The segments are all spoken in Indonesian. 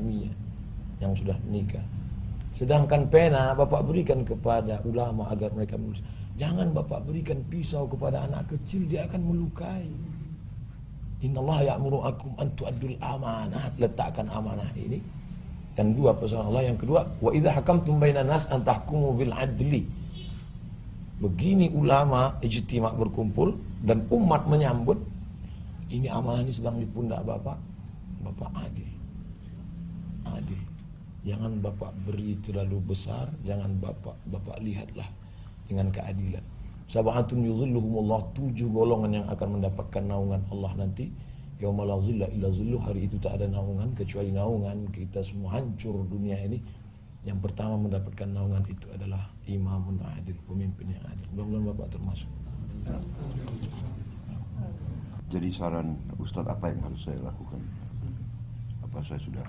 suaminya yang sudah menikah. Sedangkan pena Bapak berikan kepada ulama agar mereka menulis. Jangan Bapak berikan pisau kepada anak kecil, dia akan melukai. Innallaha ya'murukum an tu'addul amanat, letakkan amanah ini. Dan dua persoalan Allah. Yang kedua, wa idza hakamtum bainan nas an tahkumu bil adli. Begini ulama ijtima' berkumpul dan umat menyambut, ini amanah ini sedang di pundak Bapak. Bapak adil. Adil. Jangan Bapak beri terlalu besar, jangan Bapak lihatlah dengan keadilan. Sab'atun yuzilluhumullah, 7 golongan yang akan mendapatkan naungan Allah nanti. Yauma la zilla illa zilluh, hari itu tak ada naungan kecuali naungan kita semua, hancur dunia ini. Yang pertama mendapatkan naungan itu adalah imamun adil, pemimpin yang adil. Mudah-mudahan Bapak termasuk. Jadi saran Ustadz, apa yang harus saya lakukan? Apa saya sudah?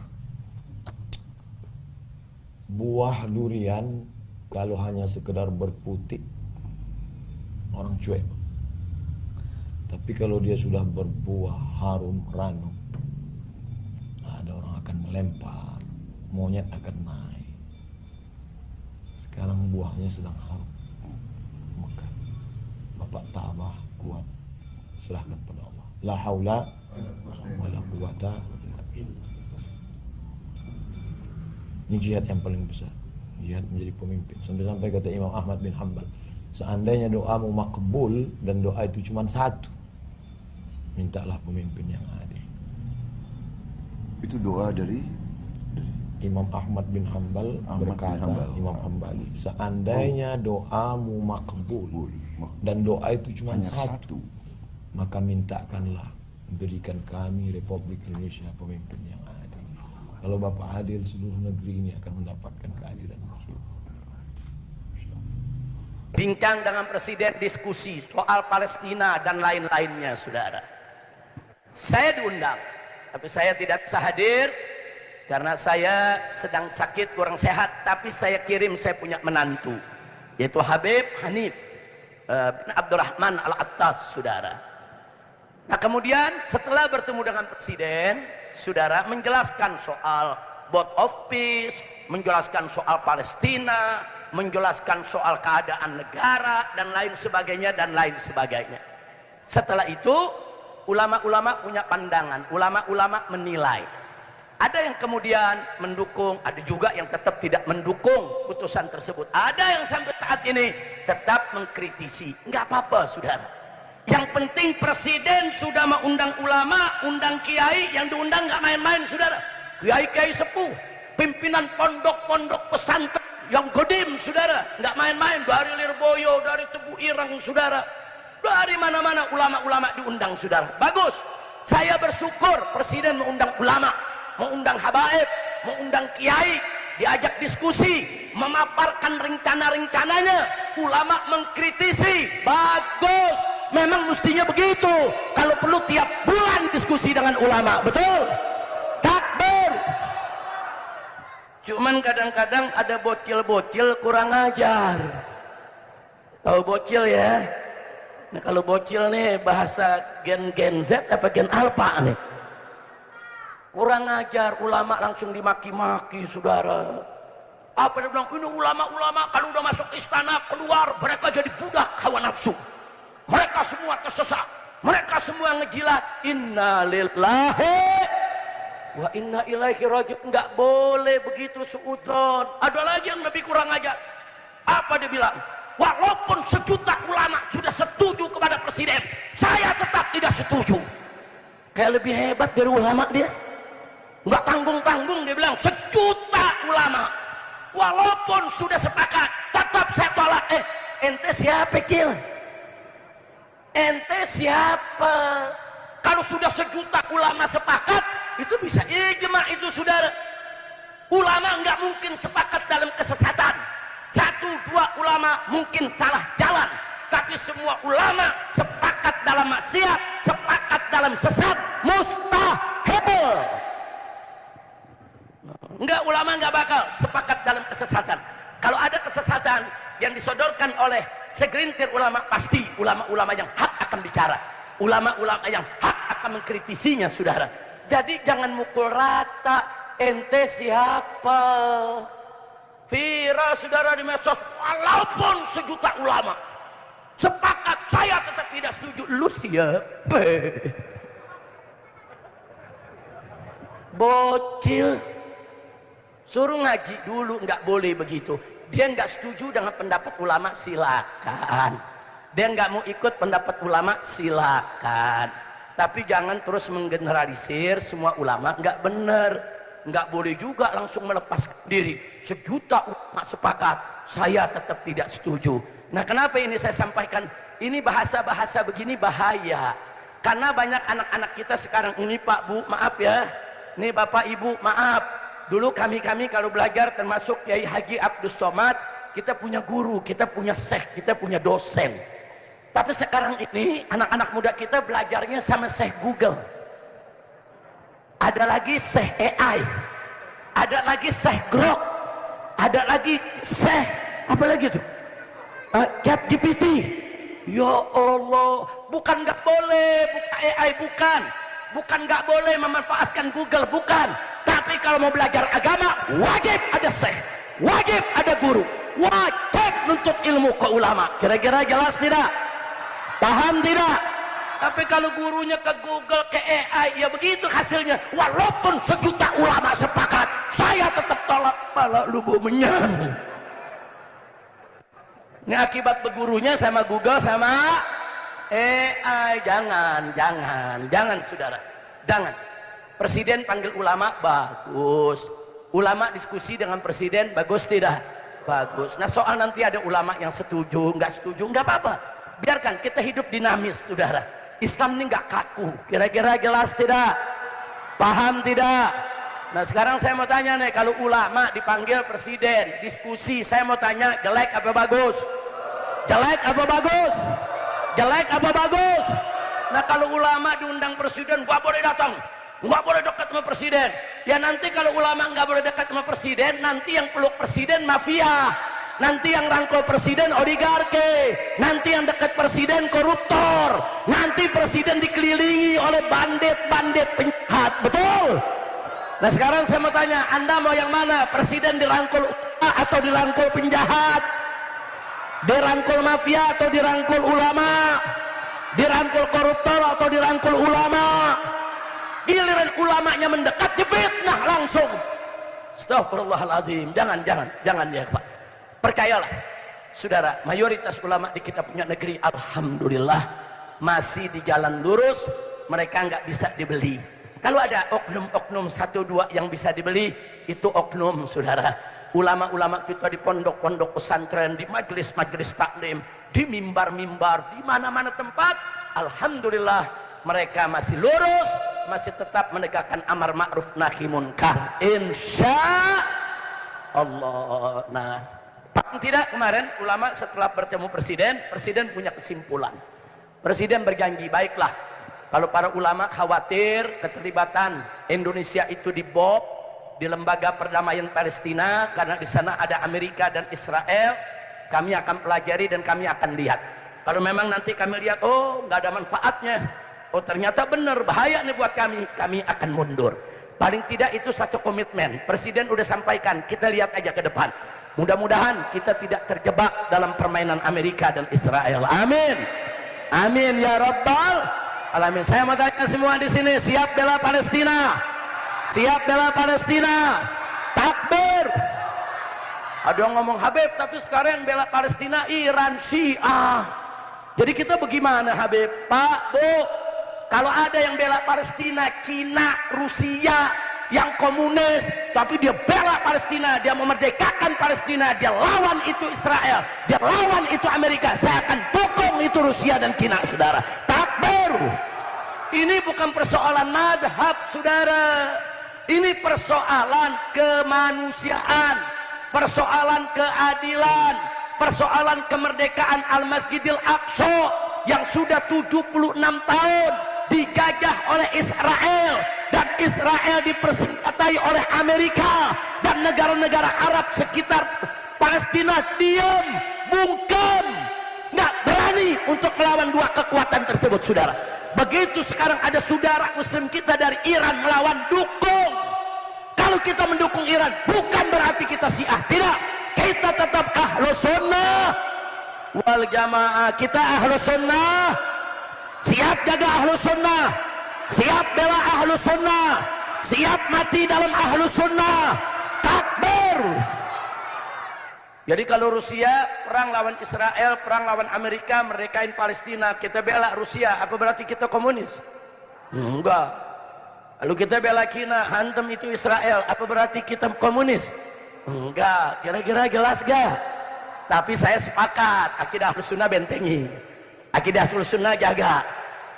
Buah durian kalau hanya sekedar berputik, orang cuek. Tapi kalau dia sudah berbuah harum ranum, ada orang akan melempar, monyet akan naik. Sekarang buahnya sedang harum, maka Bapak tabah kuat, serahkan pada Allah. La haula wala quwata illa billah. Ini jihad yang paling besar, jihad menjadi pemimpin. Sampai-sampai kata Imam Ahmad bin Hanbal, seandainya doamu makbul dan doa itu cuma satu, mintalah pemimpin yang adil. Itu doa dari Imam Ahmad bin Hanbal berkata, Imam Hambali, seandainya doamu makbul dan doa itu cuma satu, maka mintakanlah berikan kami Republik Indonesia pemimpin yang adil. Kalau Bapak adil, seluruh negeri ini akan mendapatkan keadilan. Bincang dengan presiden, diskusi soal Palestina dan lain-lainnya, saudara. Saya diundang, tapi saya tidak bisa hadir karena saya sedang sakit, kurang sehat. Tapi saya kirim, saya punya menantu, yaitu Habib Hanif bin Abdurrahman Al-Attas, saudara. Nah kemudian setelah bertemu dengan presiden, saudara, menjelaskan soal board of peace, menjelaskan soal Palestina, menjelaskan soal keadaan negara dan lain sebagainya dan lain sebagainya. Setelah itu ulama-ulama punya pandangan, ulama-ulama menilai. Ada yang kemudian mendukung, ada juga yang tetap tidak mendukung putusan tersebut. Ada yang sampai saat ini tetap mengkritisi. Nggak apa-apa, saudara. Yang penting presiden sudah mengundang ulama, undang kiai, yang diundang nggak main-main, saudara. Kiai-kiai sepuh, pimpinan pondok-pondok pesantren yang godim, saudara, nggak main-main. Dari Lirboyo, dari Tebu Ireng, saudara, dari mana-mana ulama-ulama diundang, saudara. Bagus. Saya bersyukur presiden mengundang ulama, mengundang habaib, mengundang kiai, diajak diskusi, memaparkan rencana-rencananya. Ulama mengkritisi, bagus. Memang mestinya begitu. Kalau perlu tiap bulan diskusi dengan ulama, betul? Takbir. Cuman kadang-kadang ada bocil-bocil kurang ajar. Tahu bocil ya? Nah kalau bocil nih bahasa gen Z apa gen alpha nih? Kurang ajar, ulama langsung dimaki-maki, saudara. Apa dia bilang? Ini ulama-ulama kalau udah masuk istana keluar mereka jadi budak hawa nafsu. Mereka semua tersesat, mereka semua ngejilat. Inna lillahi wa inna ilaihi raji'un. Nggak boleh begitu suudzon. Ada lagi yang lebih kurang ajar. Apa dia bilang? Walaupun sejuta ulama sudah setuju kepada presiden, saya tetap tidak setuju. Kayak lebih hebat dari ulama dia. Nggak tanggung-tanggung dia bilang, sejuta ulama walaupun sudah sepakat tetap saya tolak. Ente siapa, Cil? Ente siapa? Kalau sudah sejuta ulama sepakat, itu bisa ijma itu, saudara. Ulama nggak mungkin sepakat dalam kesesatan. 1-2 ulama mungkin salah jalan, tapi semua ulama sepakat dalam maksiat, sepakat dalam sesat, mustahil. Enggak, ulama nggak bakal sepakat dalam kesesatan. Kalau ada kesesatan yang disodorkan oleh segelintir ulama, pasti ulama-ulama yang hak akan bicara, ulama-ulama yang hak akan mengkritisinya, saudara. Jadi jangan mukul rata. ente siapa? Viral saudara di medsos, walaupun sejuta ulama sepakat, saya tetap tidak setuju. Lu siapa? Bocil, suruh ngaji dulu, nggak boleh begitu. Dia nggak setuju dengan pendapat ulama, silakan. Dia nggak mau ikut pendapat ulama, silakan. Tapi jangan terus menggeneralisir semua ulama nggak benar. Nggak boleh juga langsung melepaskan diri. Sejuta ulama sepakat, saya tetap tidak setuju. Nah, kenapa ini saya sampaikan? Ini bahasa-bahasa begini bahaya. Karena banyak anak-anak kita sekarang ini, Pak, Bu, maaf ya. Nih Bapak Ibu, maaf. Dulu kami kalau belajar, termasuk Kiai Haji Abdus Somad, kita punya guru, kita punya syekh, kita punya dosen. Tapi sekarang ini anak-anak muda kita belajarnya sama syekh Google. Ada lagi syekh AI, ada lagi syekh Grok, ada lagi syekh apa lagi tuh? ChatGPT. Ya Allah, bukan nggak boleh buka AI, bukan nggak boleh memanfaatkan Google, bukan. Tapi kalau mau belajar agama, wajib ada syekh, wajib ada guru, wajib nuntut ilmu ke ulama. Kira-kira jelas tidak? Paham tidak? Tapi kalau gurunya ke Google, ke AI, ya begitu hasilnya. Walaupun sejuta ulama sepakat, saya tetap tolak, pala lubumnya. Ini akibat bergurunya sama Google sama AI. Jangan saudara, jangan. Presiden panggil ulama, bagus. Ulama diskusi dengan presiden, bagus tidak? Bagus. Nah, soal nanti ada ulama yang setuju, nggak setuju, nggak apa-apa. Biarkan, kita hidup dinamis, saudara. Islam ini nggak kaku. Kira-kira jelas tidak? Paham tidak? Nah, sekarang saya mau tanya nih, kalau ulama dipanggil presiden, diskusi, saya mau tanya, jelek apa bagus? Jelek apa bagus? Jelek apa bagus? Nah, kalau ulama diundang presiden, nggak boleh datang, nggak boleh dekat sama presiden. Ya nanti kalau ulama nggak boleh dekat sama presiden, nanti yang peluk presiden mafia, nanti yang rangkul presiden oligarki, nanti yang dekat presiden koruptor, nanti presiden dikelilingi oleh bandit-bandit penjahat, betul? Nah, sekarang saya mau tanya, Anda mau yang mana? Presiden dirangkul ulama atau dirangkul penjahat? Dirangkul mafia atau dirangkul ulama? Dirangkul koruptor atau dirangkul ulama? Giliran ulamanya mendekat, difitnah langsung. Astagfirullahaladzim. Jangan ya Pak. Percayalah saudara, mayoritas ulama di kita punya negeri, alhamdulillah masih di jalan lurus. Mereka nggak bisa dibeli. Kalau ada oknum-oknum 1-2 yang bisa dibeli, itu oknum saudara. Ulama-ulama kita di pondok-pondok pesantren, di majelis-majelis taklim, di mimbar-mimbar, di mana-mana tempat, alhamdulillah mereka masih lurus, masih tetap menegakkan amar ma'ruf nahi munkar, insya Allah. Nah, paham tidak kemarin ulama setelah bertemu presiden punya kesimpulan. Presiden berjanji, baiklah, kalau para ulama khawatir keterlibatan Indonesia itu dibom di lembaga perdamaian Palestina karena di sana ada Amerika dan Israel, kami akan pelajari dan kami akan lihat. Kalau memang nanti kami lihat, oh nggak ada manfaatnya, oh ternyata benar bahaya nih buat kami akan mundur. Paling tidak itu satu komitmen. Presiden udah sampaikan, kita lihat aja ke depan. Mudah-mudahan kita tidak terjebak dalam permainan Amerika dan Israel. Amin, amin ya Rabbal Alamin. Saya mau tanya semua di sini, siap bela Palestina? Siap bela Palestina? Takbir. Ada yang ngomong Habib, tapi sekarang yang bela Palestina Iran, Syiah. Jadi kita bagaimana Habib? Pak, Bu, kalau ada yang bela Palestina, Cina, Rusia, yang komunis, tapi dia bela Palestina, dia memerdekakan Palestina, dia lawan itu Israel, dia lawan itu Amerika, saya akan dukung itu Rusia dan Cina, saudara. Takbir. Ini bukan persoalan madhab, saudara. Ini persoalan kemanusiaan, persoalan keadilan, persoalan kemerdekaan Al-Masjidil Aqsa yang sudah 76 tahun dijajah oleh Israel, dan Israel dipersenjatai oleh Amerika dan negara-negara Arab sekitar Palestina diam, bungkam, nggak berani untuk melawan dua kekuatan tersebut, saudara. Begitu sekarang ada saudara muslim kita dari Iran melawan, dukung. Kalau Kalau kita mendukung Iran bukan berarti kita Syiah, tidak. Kita tetap Ahlus Sunnah wal Jamaah. Kita Ahlus Sunnah, siap jaga Ahlus Sunnah, siap bela Ahlus Sunnah, siap mati dalam Ahlus Sunnah. Takbir. Jadi kalau Rusia perang lawan Israel, perang lawan Amerika, merdekain Palestina, kita bela Rusia, apa berarti kita komunis? Enggak. Lalu kita bela Cina, hantam itu Israel, apa berarti kita komunis? Enggak. Kira-kira jelas gak? Tapi saya sepakat, akidah Ahlus Sunnah bentengi, akidah Ahlus Sunnah jaga.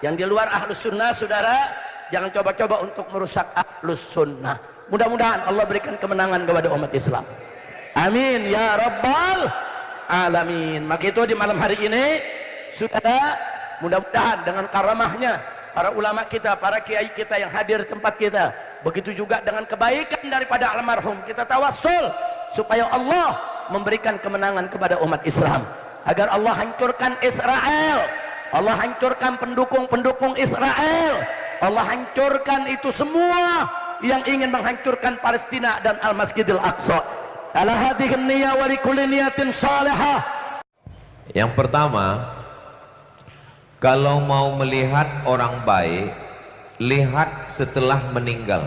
Yang di luar Ahlus Sunnah, saudara, jangan coba-coba untuk merusak Ahlus Sunnah. Mudah-mudahan Allah berikan kemenangan kepada umat Islam. Amin ya rabbal alamin. Maka itu di malam hari ini, saudara, mudah-mudahan dengan karamahnya para ulama kita, para kiai kita yang hadir di tempat kita, begitu juga dengan kebaikan daripada almarhum, kita tawassul supaya Allah memberikan kemenangan kepada umat Islam, agar Allah hancurkan Israel, Allah hancurkan pendukung-pendukung Israel, Allah hancurkan itu semua yang ingin menghancurkan Palestina dan Al-Masjidil Aqsa. Ala hadhihi niyyah wa likulli niyatin salihah. Yang pertama, kalau mau melihat orang baik, lihat setelah meninggal.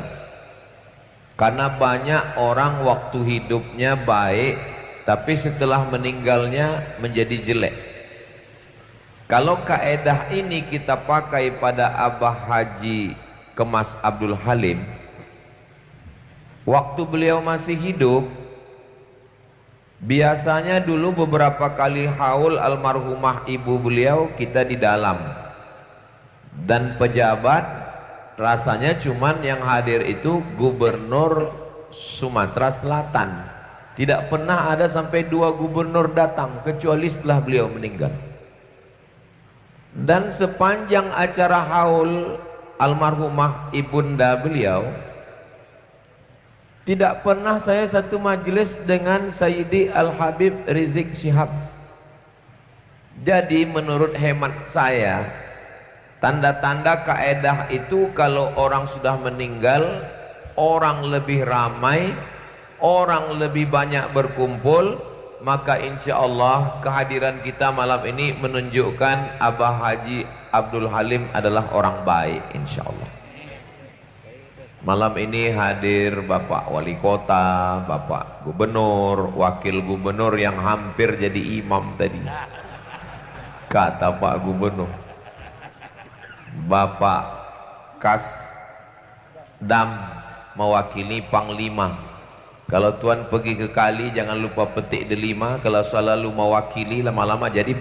Karena banyak orang waktu hidupnya baik, tapi setelah meninggalnya menjadi jelek. Kalau kaedah ini kita pakai pada Abah Haji Kemas Abdul Halim, waktu beliau masih hidup, biasanya dulu beberapa kali haul almarhumah ibu beliau kita di dalam, dan pejabat rasanya cuman yang hadir itu gubernur Sumatera Selatan. Tidak pernah ada sampai 2 gubernur datang kecuali setelah beliau meninggal. Dan sepanjang acara haul almarhumah ibunda beliau, tidak pernah saya satu majelis dengan Sayyidi Al-Habib Rizik Syihab. Jadi menurut hemat saya, tanda-tanda kaedah itu kalau orang sudah meninggal, orang lebih ramai, orang lebih banyak berkumpul, maka insya Allah kehadiran kita malam ini menunjukkan Abah Haji Abdul Halim adalah orang baik, insya Allah. Malam ini hadir Bapak Wali Kota, Bapak Gubernur, Wakil Gubernur yang hampir jadi imam tadi. Kata Pak Gubernur, Bapak Kasdam mewakili Panglima. Kalau Tuan pergi ke kali jangan lupa petik delima. Kalau selalu mewakili lama-lama jadi